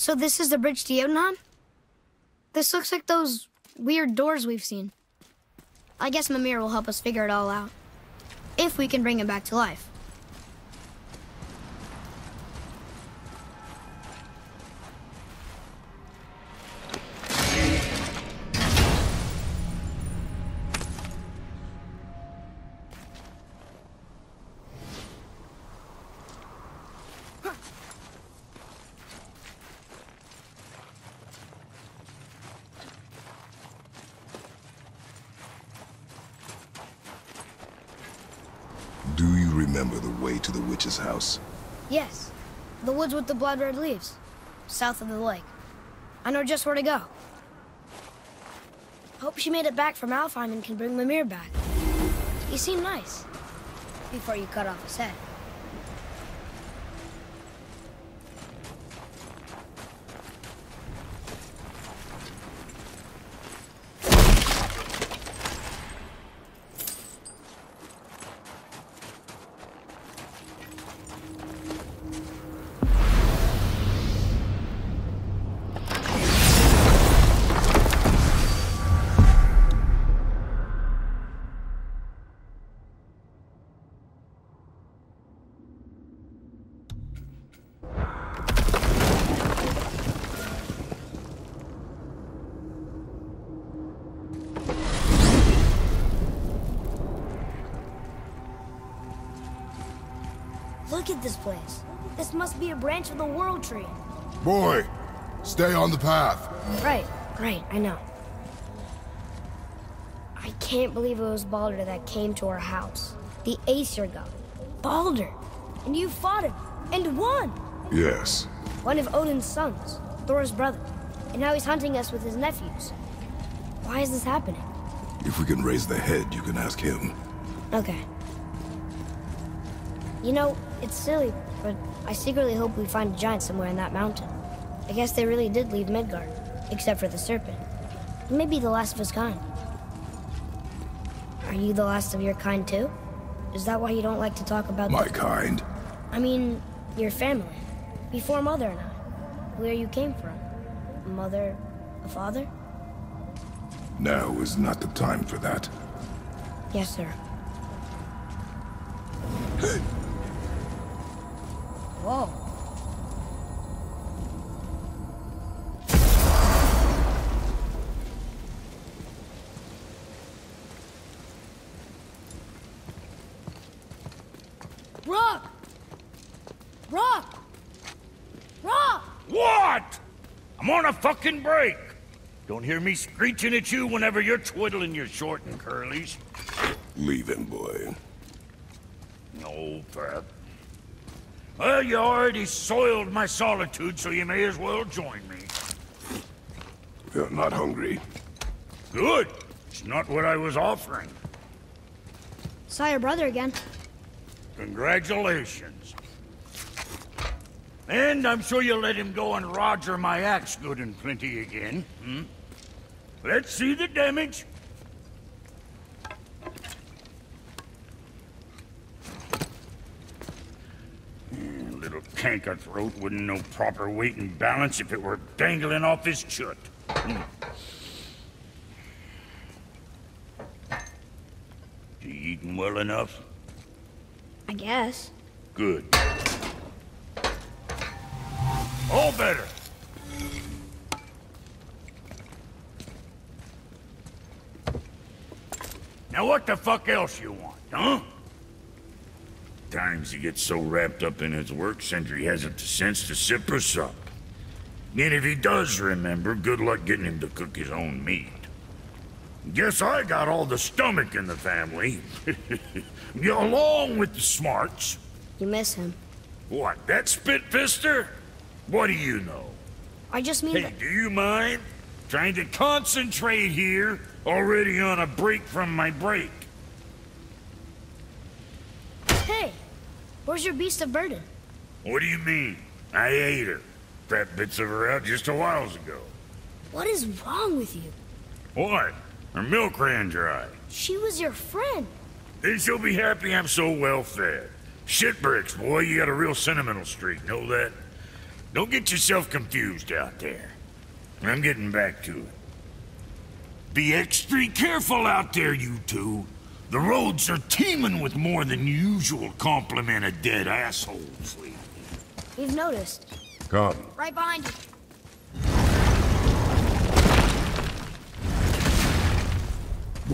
So this is the bridge to Jotunheim? This looks like those weird doors we've seen. I guess Mimir will help us figure it all out. If we can bring him back to life. Do you remember the way to the witch's house? Yes. The woods with the blood-red leaves. South of the lake. I know just where to go. Hope she made it back from Alfheim and can bring Mimir back. He seemed nice. Before you cut off his head. Look at this place. This must be a branch of the World Tree. Boy, stay on the path. Right, I know. I can't believe it was Baldur that came to our house. The Aesir god. Baldur! And you fought him, and won! Yes. One of Odin's sons, Thor's brother. And now he's hunting us with his nephews. Why is this happening? If we can raise the head, you can ask him. Okay. You know, it's silly, but I secretly hope we find a giant somewhere in that mountain. I guess they really did leave Midgard, except for the serpent. He may be the last of his kind. Are you the last of your kind too? Is that why you don't like to talk about My kind? I mean, your family. Before Mother and I. Where you came from. A mother, a father? Now is not the time for that. Yes, sir. Whoa. Rock! Rock! Rock! What? I'm on a fucking break. Don't hear me screeching at you whenever you're twiddling your short and curlies. Leave him, boy. No, Pat. Well, you already soiled my solitude, so you may as well join me. You're not hungry. Good. It's not what I was offering. Saw your brother again. Congratulations. And I'm sure you'll let him go and roger my axe good and plenty again, hmm? Let's see the damage. Little canker throat wouldn't know proper weight and balance if it were dangling off his chut. You eating well enough? I guess. Good. All better. Now what the fuck else you want, huh? Times he gets so wrapped up in his work, Sentry hasn't the sense to sip or sup. And if he does remember, good luck getting him to cook his own meat. Guess I got all the stomach in the family. Along with the smarts. You miss him. What, that spit-fister? What do you know? I just mean Hey, that... do you mind? Trying to concentrate here, already on a break from my break. Hey! Where's your beast of burden? What do you mean? I ate her. Fat bits of her out just a while ago. What is wrong with you? What? Her milk ran dry. She was your friend. Then she'll be happy I'm so well fed. Shit bricks, boy, you got a real sentimental streak, know that? Don't get yourself confused out there. I'm getting back to it. Be extra careful out there, you two. The roads are teeming with more than usual complement of dead assholes lately. We've noticed. Come. Right behind you.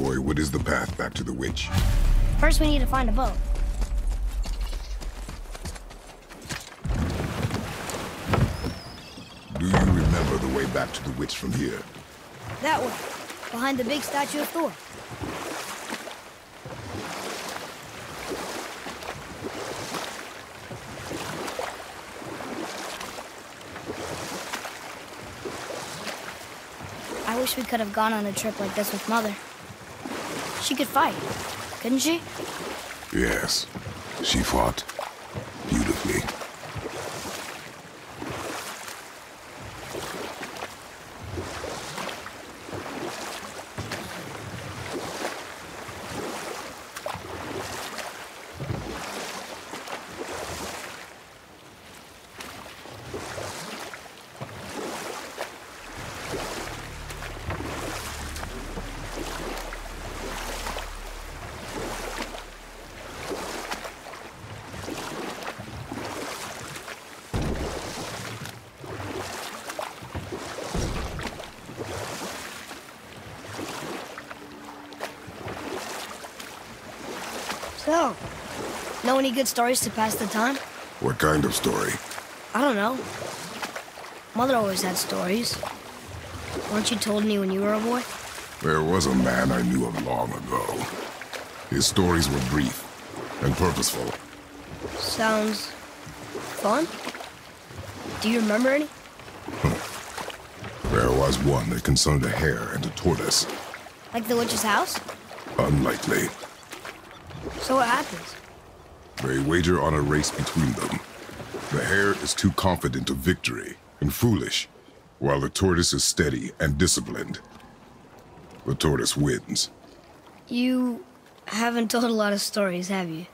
Boy, what is the path back to the witch? First, we need to find a boat. Do you remember the way back to the witch from here? That way. Behind the big statue of Thor. I wish we could have gone on a trip like this with Mother. She could fight, couldn't she? Yes. She fought beautifully. So, know any good stories to pass the time? What kind of story? I don't know. Mother always had stories. Weren't you told any when you were a boy? There was a man I knew of long ago. His stories were brief and purposeful. Sounds fun. Do you remember any? There was one that concerned a hare and a tortoise. Like the witch's house? Unlikely. So what happens? They wager on a race between them. The hare is too confident of victory and foolish, while the tortoise is steady and disciplined. The tortoise wins. You haven't told a lot of stories, have you?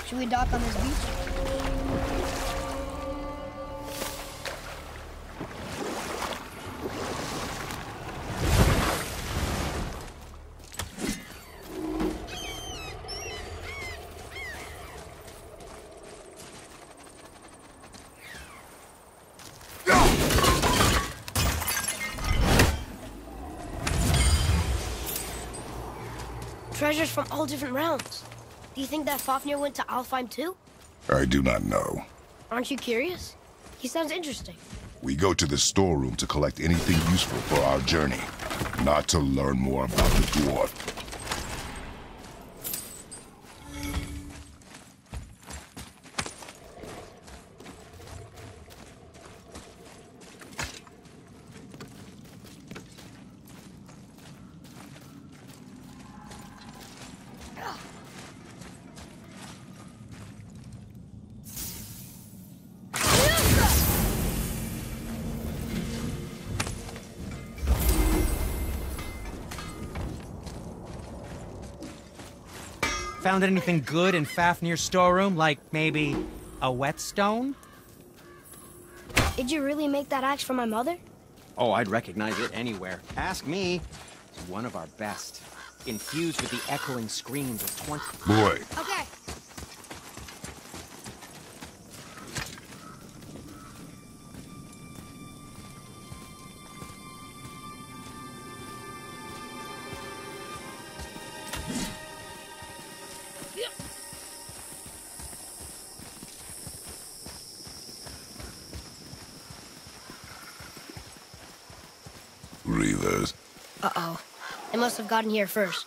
Should we dock on this beach? Treasures from all different realms. Do you think that Fafnir went to Alfheim too? I do not know. Aren't you curious? He sounds interesting. We go to the storeroom to collect anything useful for our journey, not to learn more about the dwarf. Found anything good in Fafnir's storeroom? Like, maybe a whetstone? Did you really make that axe for my mother? Oh, I'd recognize it anywhere. Ask me. It's one of our best. Infused with the echoing screams of 20... Boy, Okay. Reavers. Uh-oh. They must have gotten here first.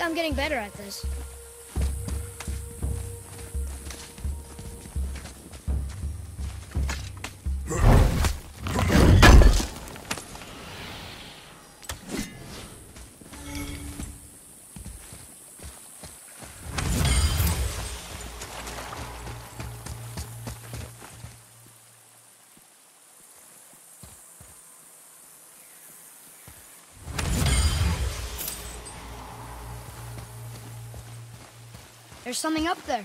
I'm getting better at this. There's something up there.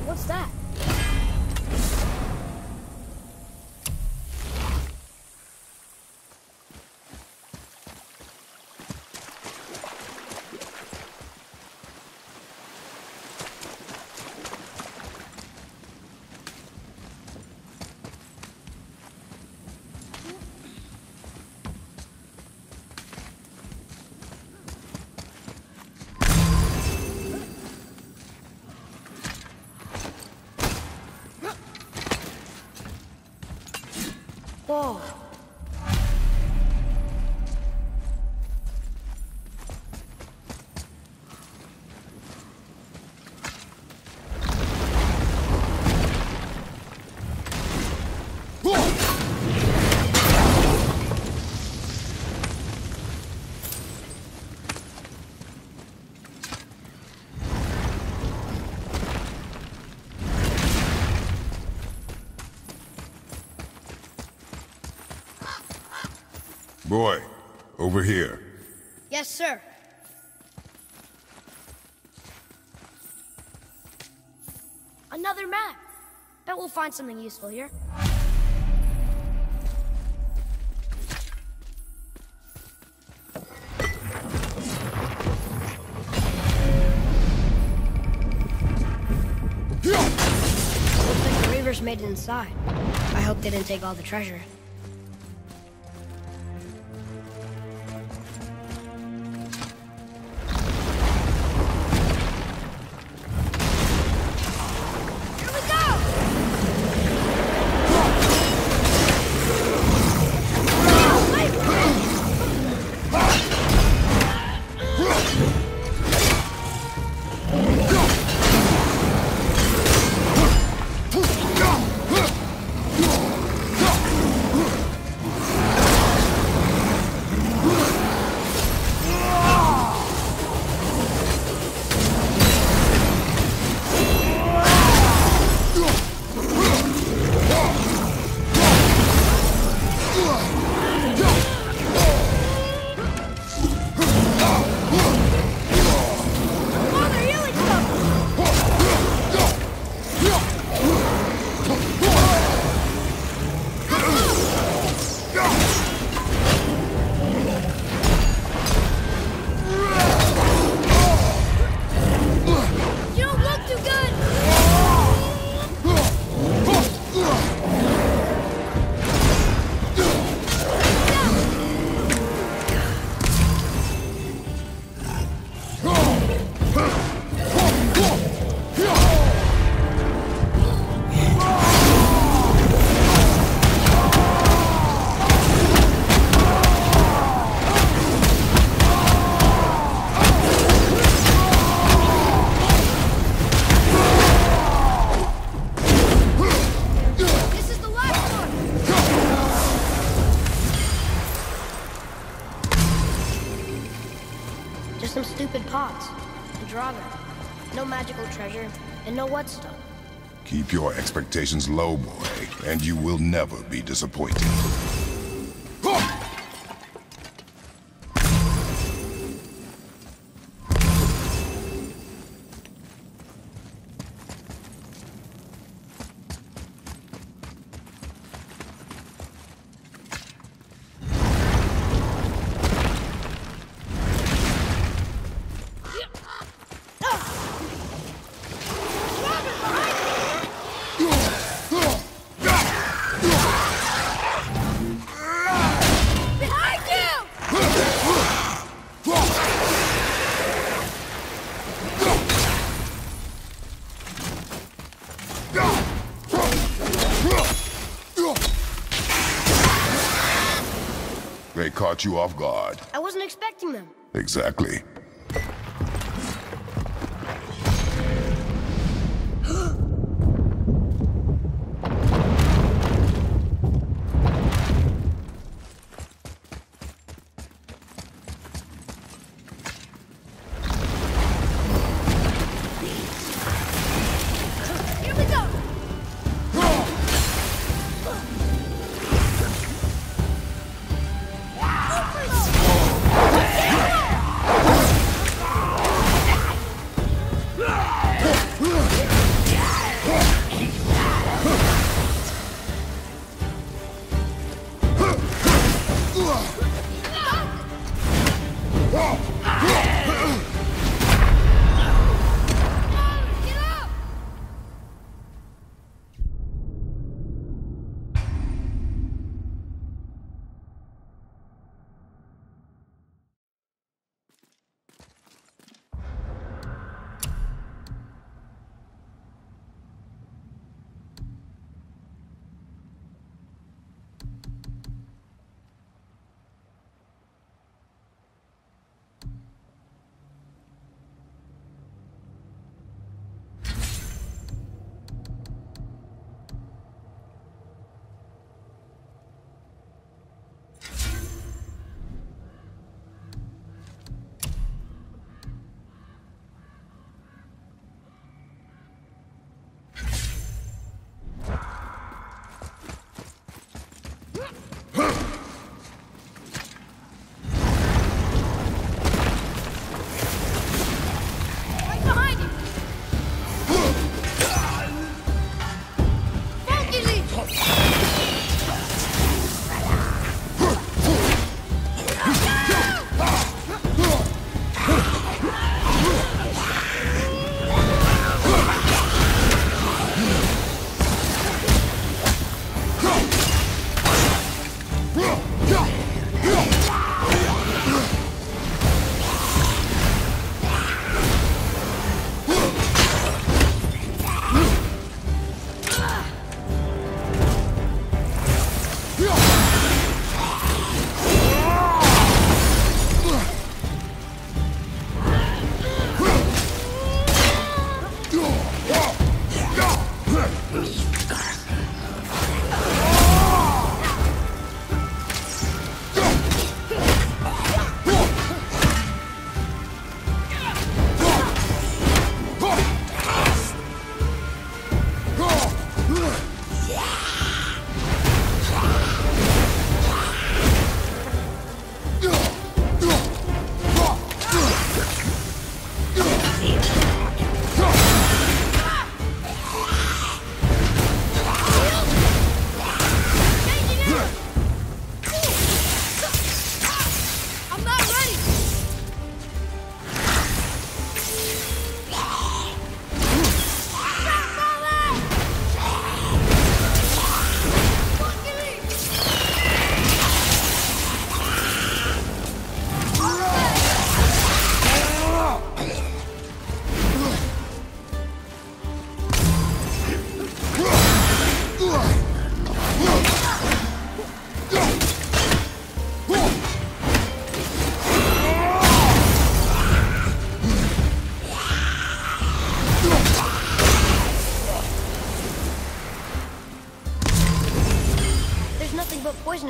What's that? Whoa. Boy, over here. Yes, sir. Another map. Bet we'll find something useful here. made it inside. I hope they didn't take all the treasure. Some stupid pots, and Draugr. No magical treasure, and no Whetstone. Keep your expectations low, boy, and you will never be disappointed. They caught you off guard. I wasn't expecting them. Exactly.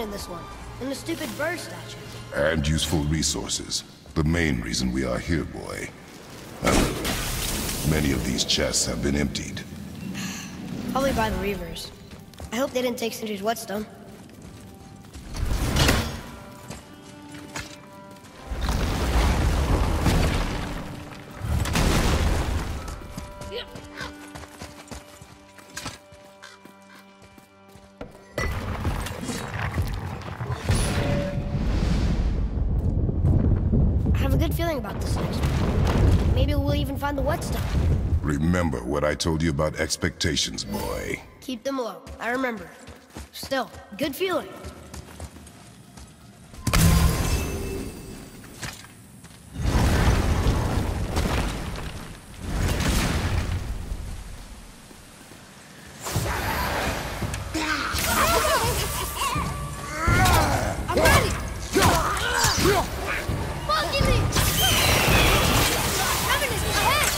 in this one, and the stupid bird statue. And useful resources. The main reason we are here, boy. However, many of these chests have been emptied. Probably by the Reavers. I hope they didn't take Sindri's whetstone. I have a good feeling about this next one. Maybe we'll even find the whetstone. Remember what I told you about expectations, boy. Keep them low. I remember. Still, good feeling. I'm ready! Ball, give me! Heaven is ahead!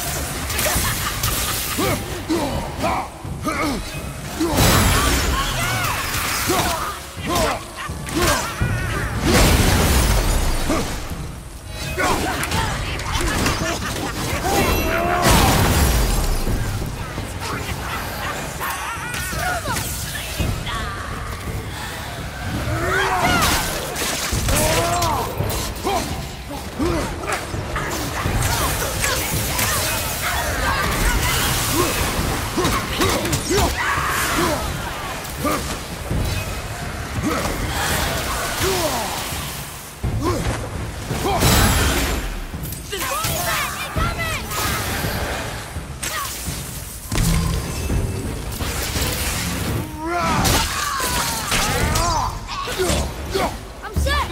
I'm set!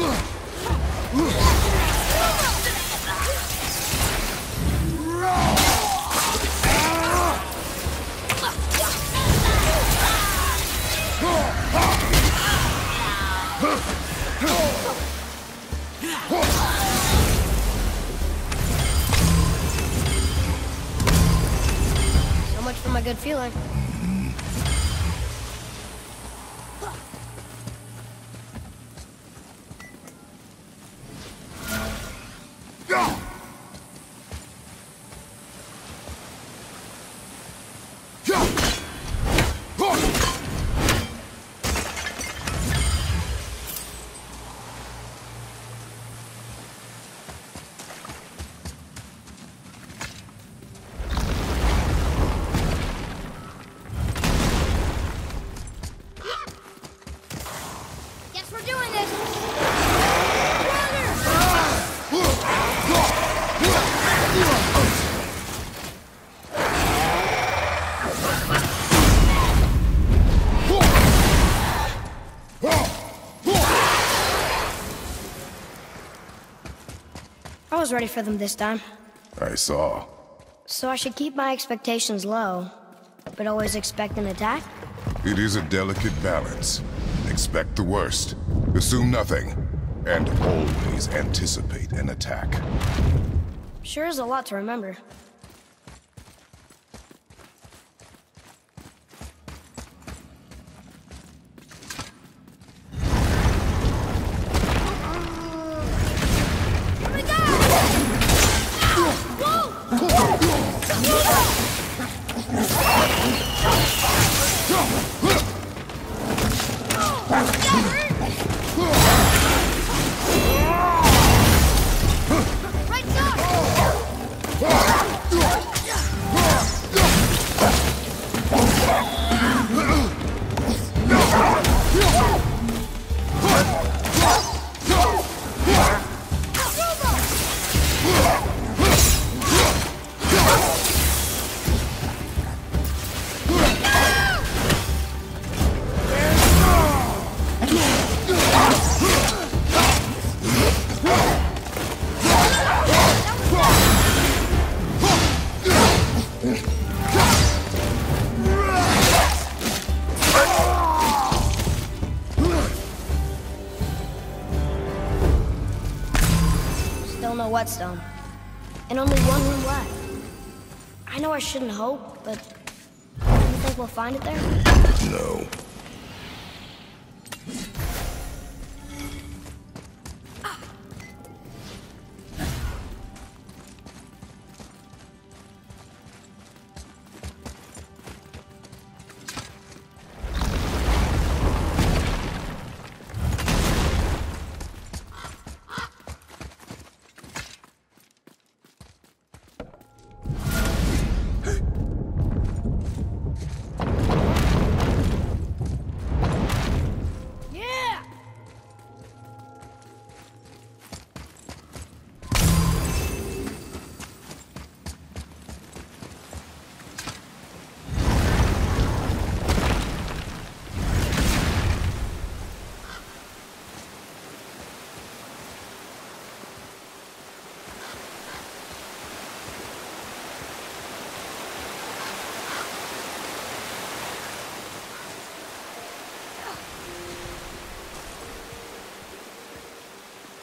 So much for my good feeling. Guess we're doing this! I was ready for them this time. I saw. So I should keep my expectations low, but always expect an attack? It is a delicate balance. Expect the worst, assume nothing, and always anticipate an attack. Sure is a lot to remember. Here we go! Right side! Still no whetstone. And only one room left. I know I shouldn't hope, but you think we'll find it there? No.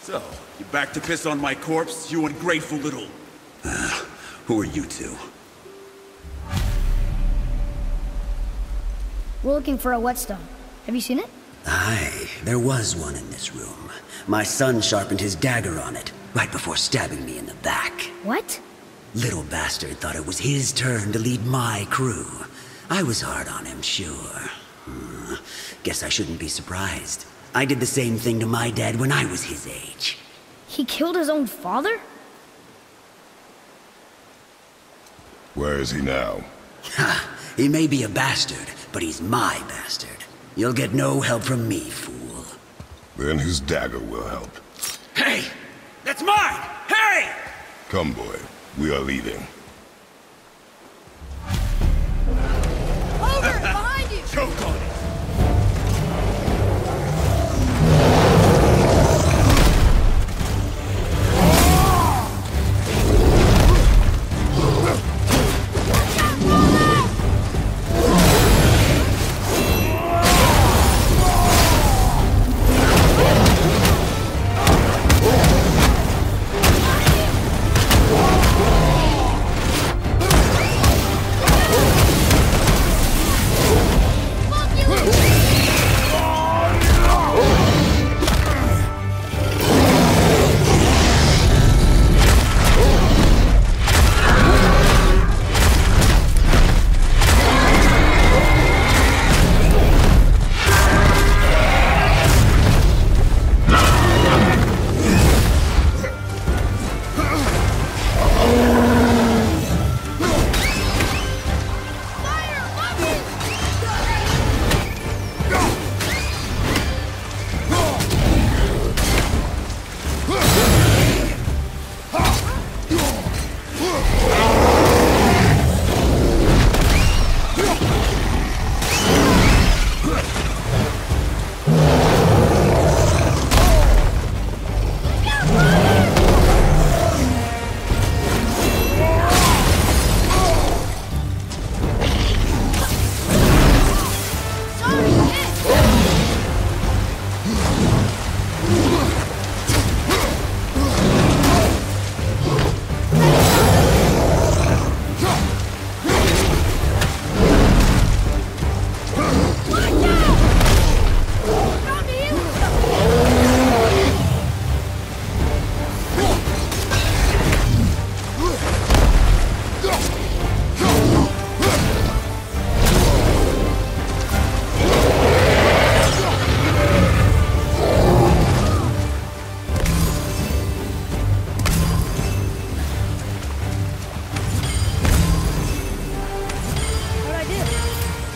So, you back to piss on my corpse, you ungrateful little... who are you two? We're looking for a whetstone. Have you seen it? Aye, there was one in this room. My son sharpened his dagger on it, right before stabbing me in the back. What? Little bastard thought it was his turn to lead my crew. I was hard on him, sure. Guess I shouldn't be surprised. I did the same thing to my dad when I was his age. He killed his own father? Where is he now? Ha! He may be a bastard, but he's my bastard. You'll get no help from me, fool. Then his dagger will help. Hey! That's mine! Hey! Come, boy. We are leaving. Over! Behind you! Choke on it!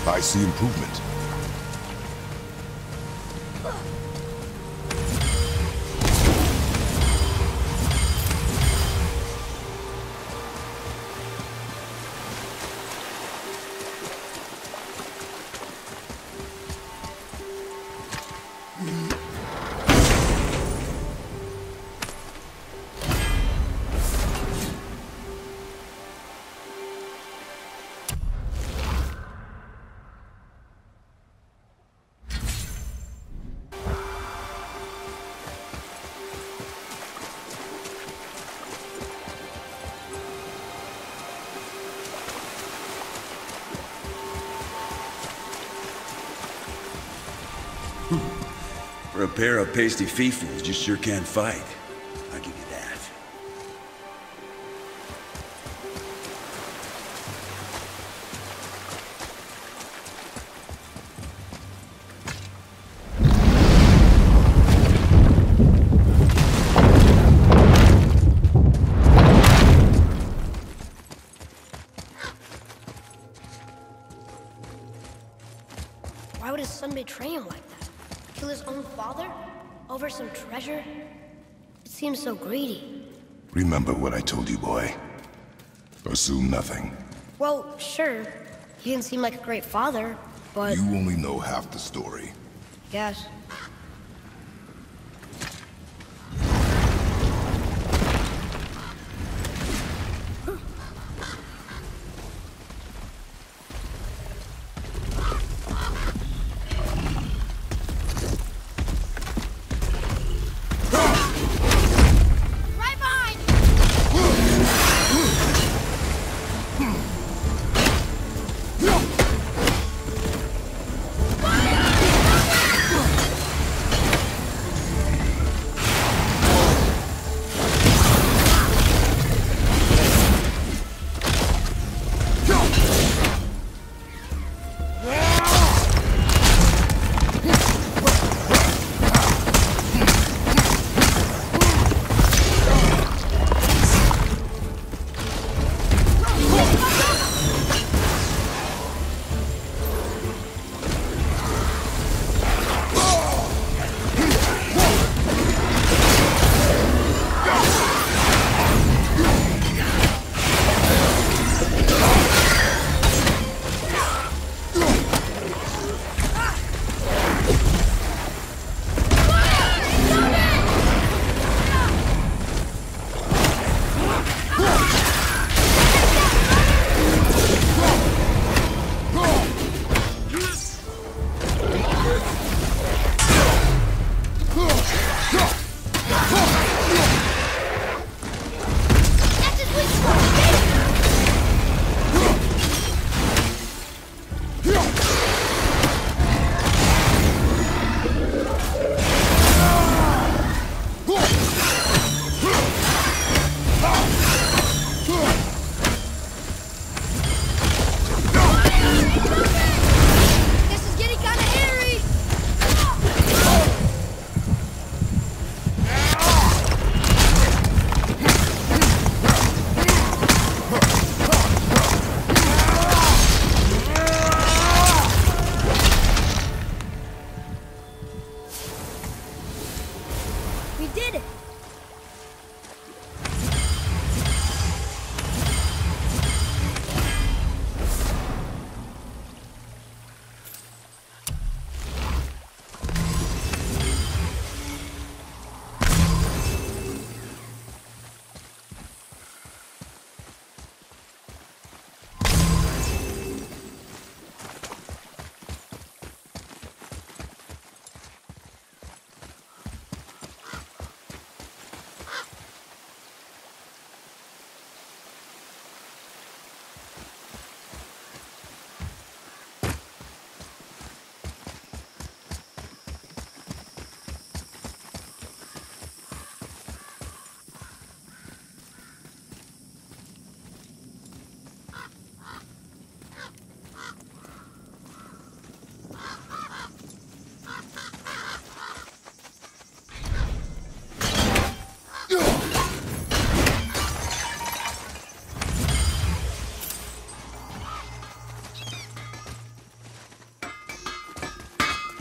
I see improvement. For a pair of pasty fiefus, you sure can fight. I'll give you that. Why would his son betray him like that? Kill his own father? Over some treasure? It seems so greedy. Remember what I told you, boy. Assume nothing. Well, sure. He didn't seem like a great father, but... You only know half the story. Guess.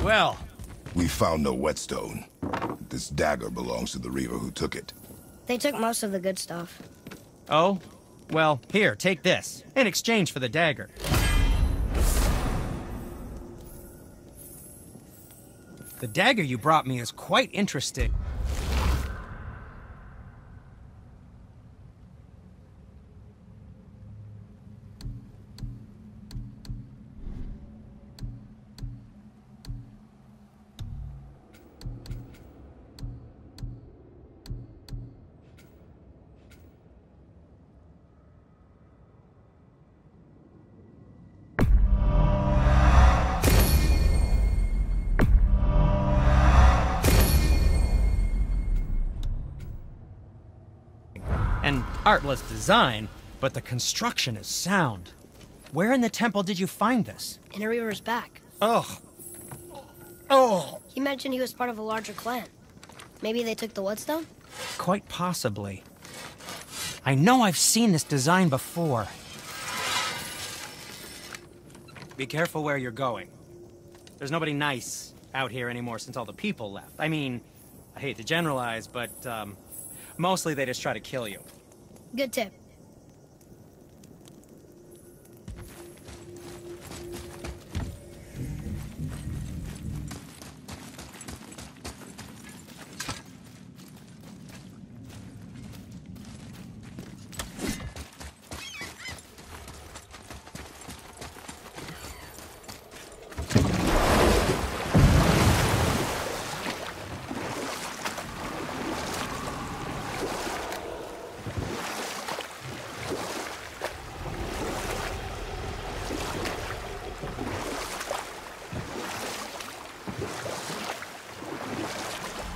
Well, We found no whetstone. This dagger belongs to the Reaver who took it. They took most of the good stuff. Oh? Well, here, take this, in exchange for the dagger. The dagger you brought me is quite interesting. An artless design, but the construction is sound. Where in the temple did you find this? In a Reaver's back. Oh. Oh. He mentioned he was part of a larger clan. Maybe they took the whetstone? Quite possibly. I know I've seen this design before. Be careful where you're going. There's nobody nice out here anymore since all the people left. I mean, I hate to generalize, but, mostly they just try to kill you. Good tip.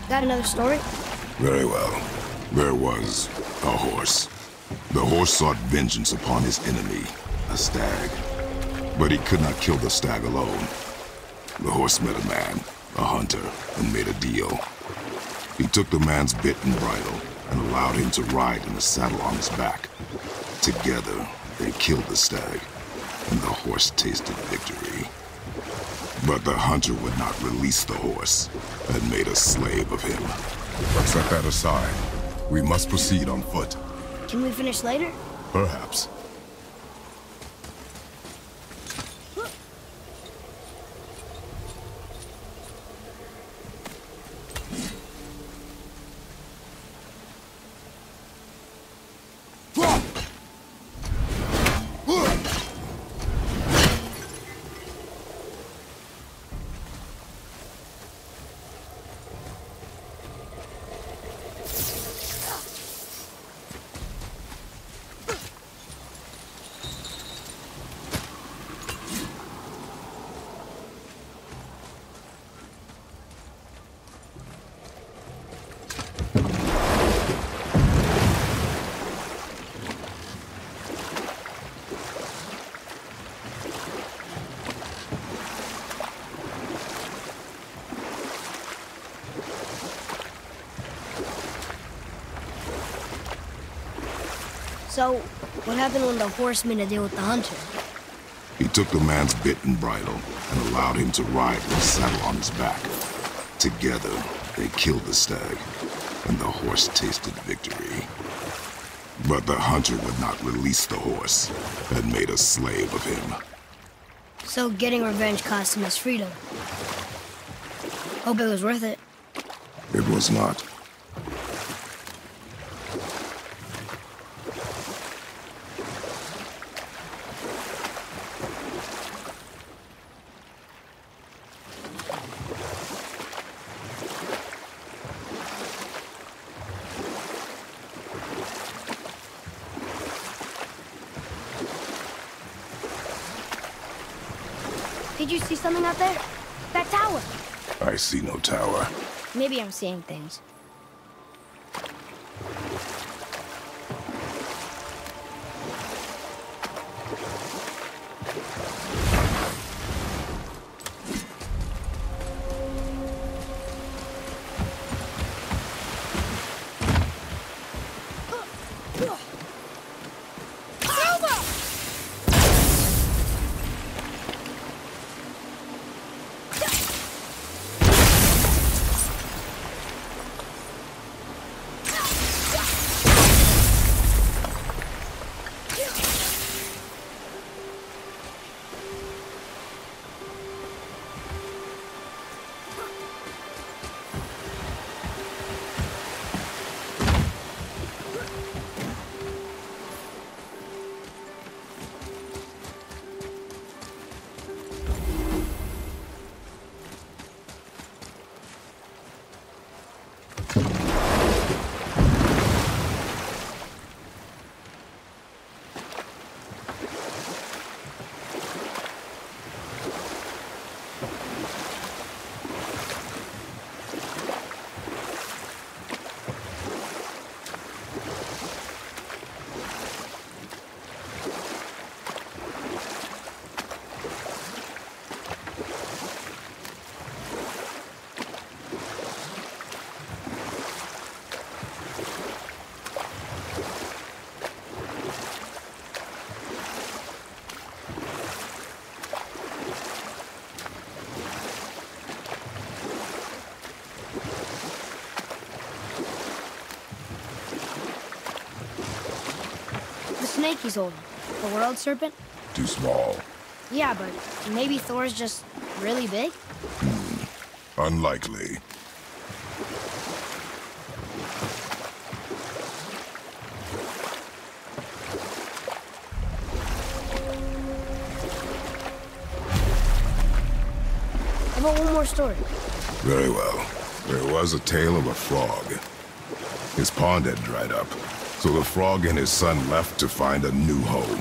Got another story? Very well. There was a horse. The horse sought vengeance upon his enemy, a stag. But he could not kill the stag alone. The horse met a man, a hunter, and made a deal. He took the man's bit and bridle and allowed him to ride in the saddle on his back. Together, they killed the stag, and the horse tasted victory. But the hunter would not release the horse and made a slave of him. But set that aside. We must proceed on foot. Can we finish later? Perhaps. So, what happened when the horse made a deal with the hunter? He took the man's bit and bridle and allowed him to ride with a saddle on his back. Together, they killed the stag, and the horse tasted victory. But the hunter would not release the horse and made a slave of him. So getting revenge cost him his freedom. Hope it was worth it. It was not. Did you see something out there? That tower! I see no tower. Maybe I'm seeing things. snake he's holding? The world serpent? Too small. Yeah, but maybe Thor's just really big? Unlikely. How about one more story? Very well. There was a tale of a frog. His pond had dried up, so the frog and his son left to find a new home.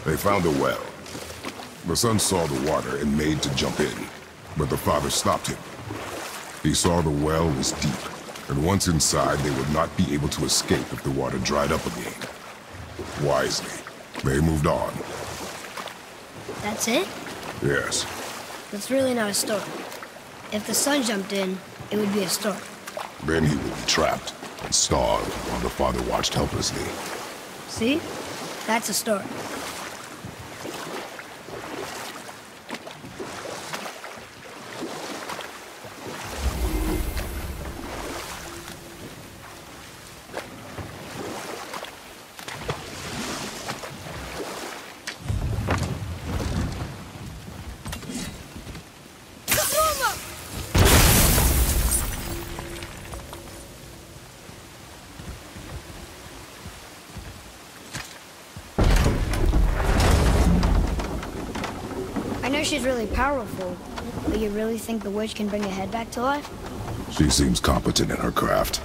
They found a well. The son saw the water and made to jump in, but the father stopped him. He saw the well was deep, and once inside, they would not be able to escape if the water dried up again. Wisely, they moved on. That's it? Yes. That's really not a story. If the son jumped in, it would be a story. Then he would be trapped and starved while the father watched helplessly. See? That's a story. I know she's really powerful, but you really think the witch can bring a head back to life? She seems competent in her craft,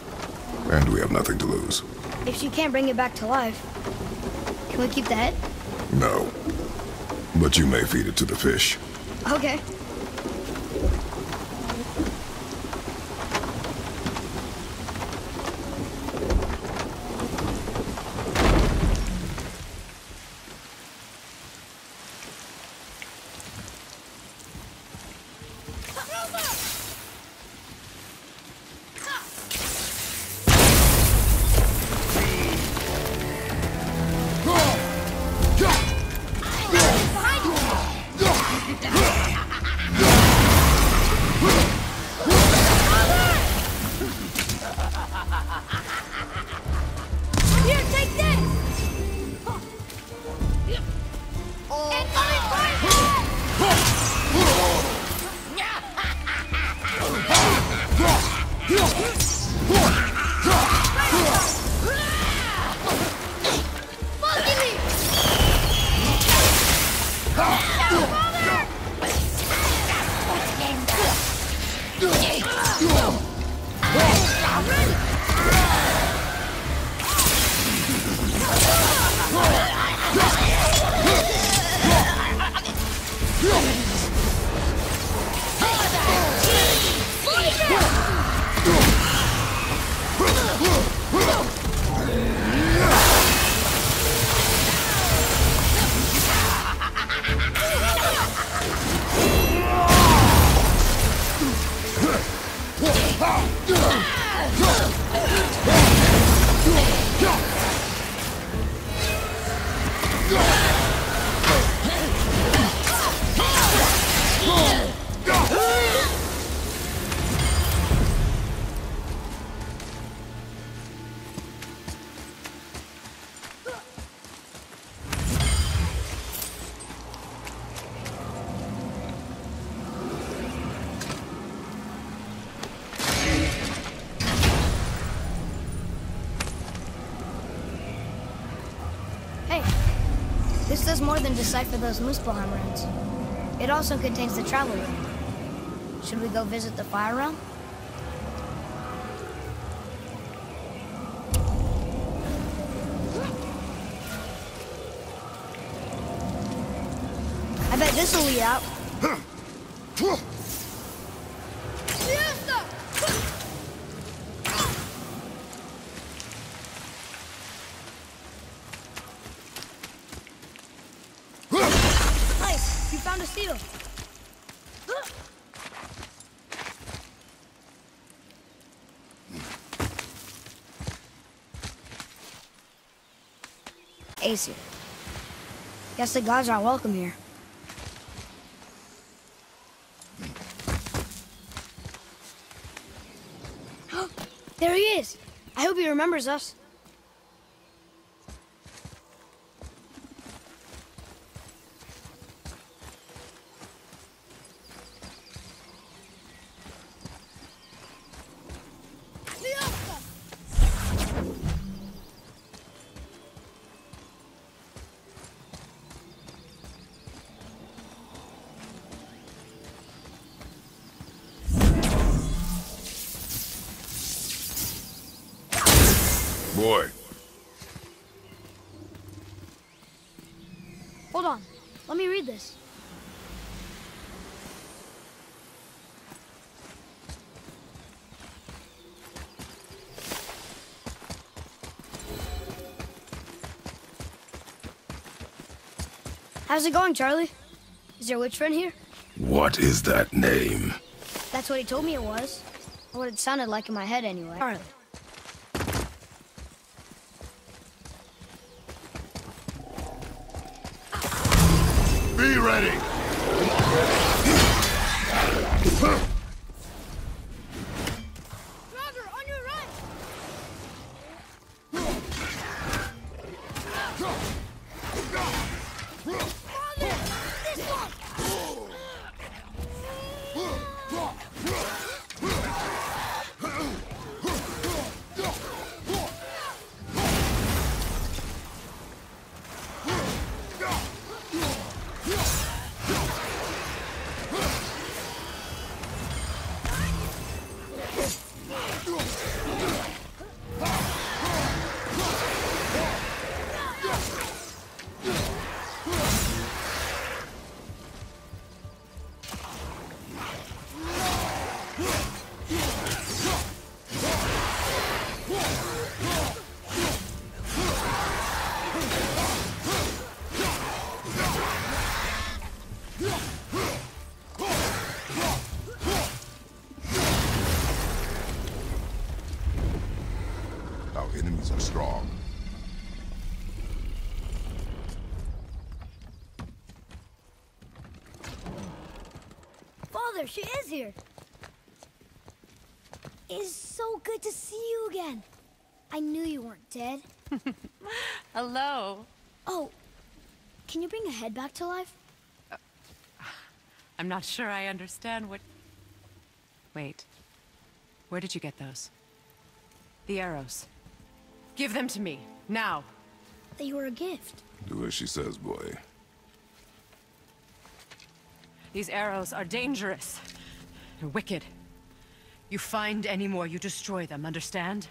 and we have nothing to lose. If she can't bring it back to life, can we keep the head? No. But you may feed it to the fish. Okay. Here, take this! Incoming Hey, this does more than decipher those Muspelheim runes. It also contains the travel rune. Should we go visit the Fire Realm? I bet this will lead out. Nice, you found a seal. Aesir. Guess the gods aren't welcome here. There he is. I hope he remembers us. Boy. Hold on. Let me read this. How's it going, Charlie? Is your witch friend here? What is that name? That's what he told me it was. Or what it sounded like in my head, anyway. Charlie. Be ready! Roger, on your right! Father, this one! Our enemies are strong. Father, she is here. It's so good to see you again. I knew you weren't dead. Hello. Oh, can you bring a head back to life? I'm not sure I understand what... Wait. Where did you get those? The arrows. Give them to me, now. They were a gift. Do as she says, boy. These arrows are dangerous. They're wicked. You find any more, you destroy them, understand?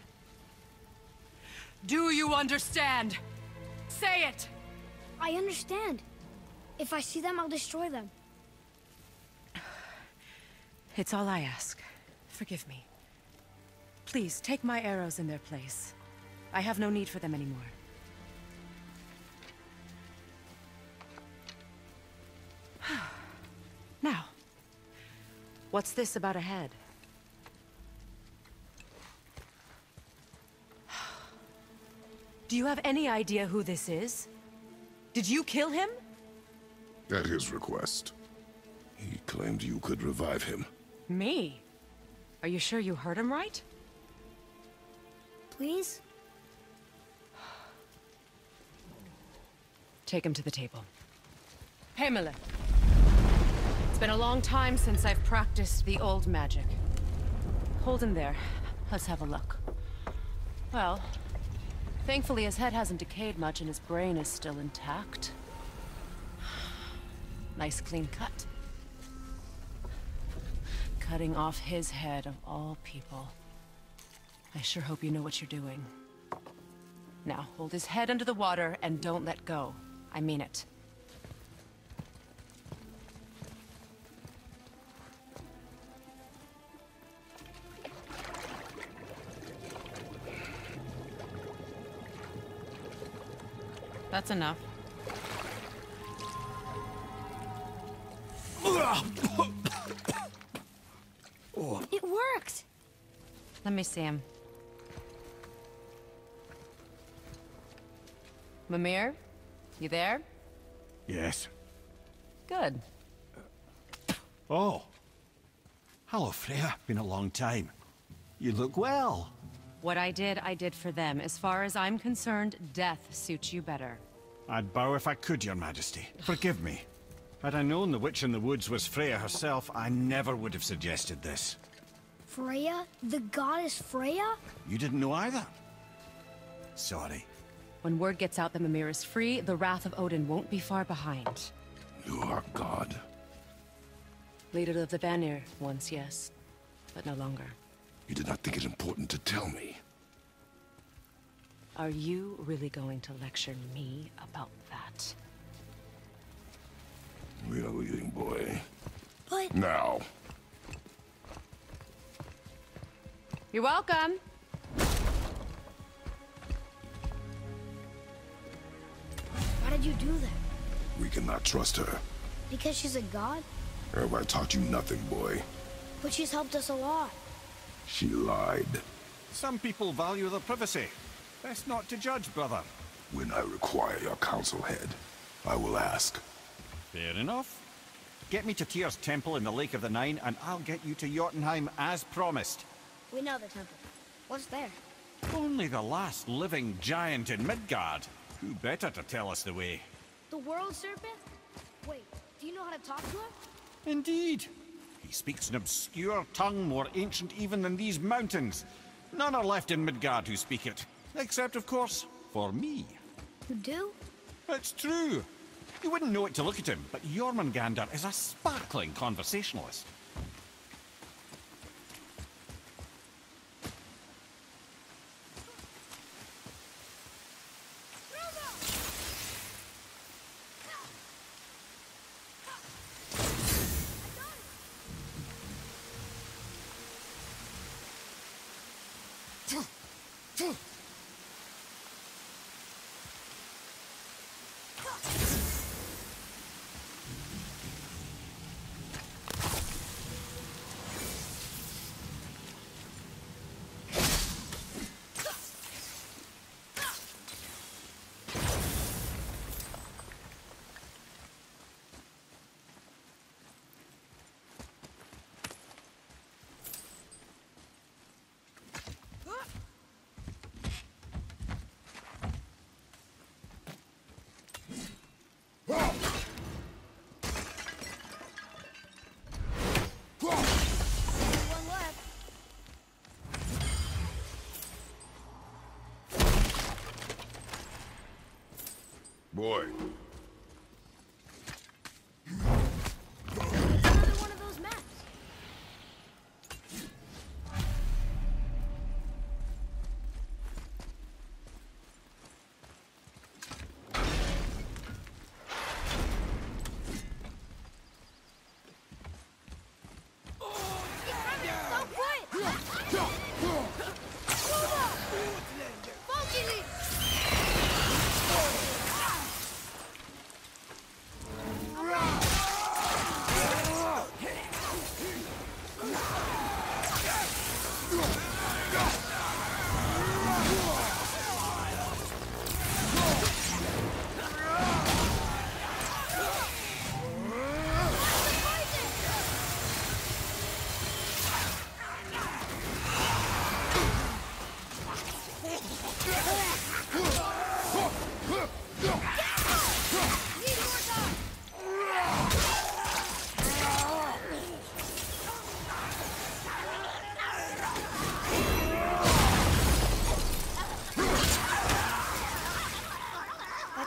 Do you understand? Say it! I understand. If I see them, I'll destroy them. It's all I ask. Forgive me. Please, take my arrows in their place. I have no need for them anymore. Now, what's this about a head? Do you have any idea who this is? Did you kill him? At his request. He claimed you could revive him. Me? Are you sure you heard him right? Please? Take him to the table. Heimele. It's been a long time since I've practiced the old magic. Hold him there. Let's have a look. Well, thankfully his head hasn't decayed much and his brain is still intact. Nice clean cut. Cutting off his head of all people. I sure hope you know what you're doing. Now, hold his head under the water and don't let go. I mean it. That's enough. It worked! Let me see him. Mimir? You there? Yes. Good. Oh. Hello, Freya. Been a long time. You look well. What I did for them. As far as I'm concerned, death suits you better. I'd bow if I could, Your Majesty. Forgive me. Had I known the witch in the woods was Freya herself, I never would have suggested this. Freya? The goddess Freya? You didn't know either? Sorry. When word gets out that Mimir is free, the wrath of Odin won't be far behind. You are God. Leader of the Vanir, once yes, but no longer. You did not think it important to tell me. Are you really going to lecture me about that? We are leaving, boy. But... Now. You're welcome. Why did you do that? We cannot trust her. Because she's a god? Have I taught you nothing, boy? But she's helped us a lot. She lied. Some people value their privacy. Best not to judge, brother. When I require your council head, I will ask. Fair enough. Get me to Tyr's temple in the Lake of the Nine, and I'll get you to Jotunheim as promised. We know the temple. What's there? Only the last living giant in Midgard. Who better to tell us the way? The World Serpent? Wait, do you know how to talk to him? Indeed. He speaks an obscure tongue more ancient even than these mountains. None are left in Midgard who speak it. Except, of course, for me. You do? It's true. You wouldn't know it to look at him, but Jormungandr is a sparkling conversationalist. Boy. Another one of those maps.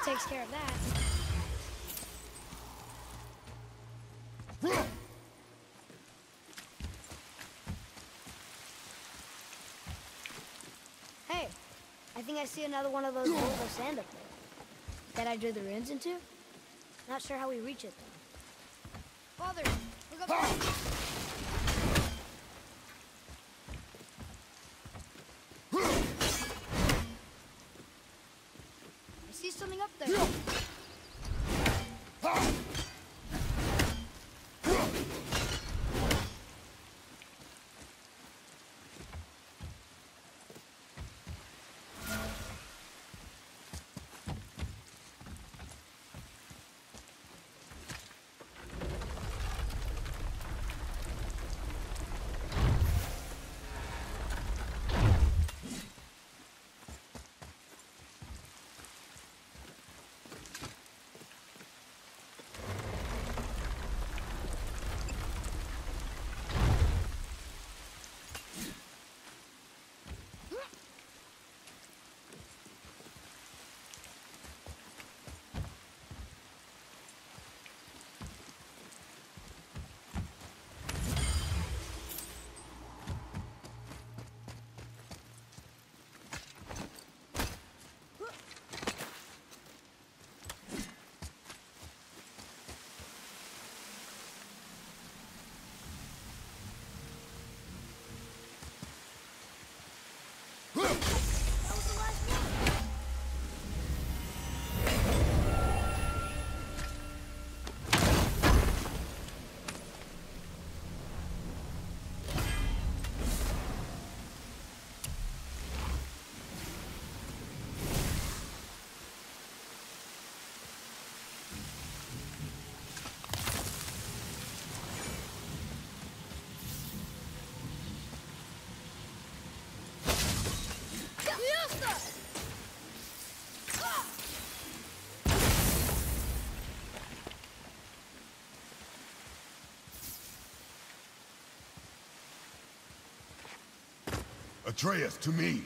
Takes care of that. Hey, I think I see another one of those bowls of sand up there. That I drew the runes into? Not sure how we reach it, though. Father, look up there. Something up there. was the last one. Atreus, to me.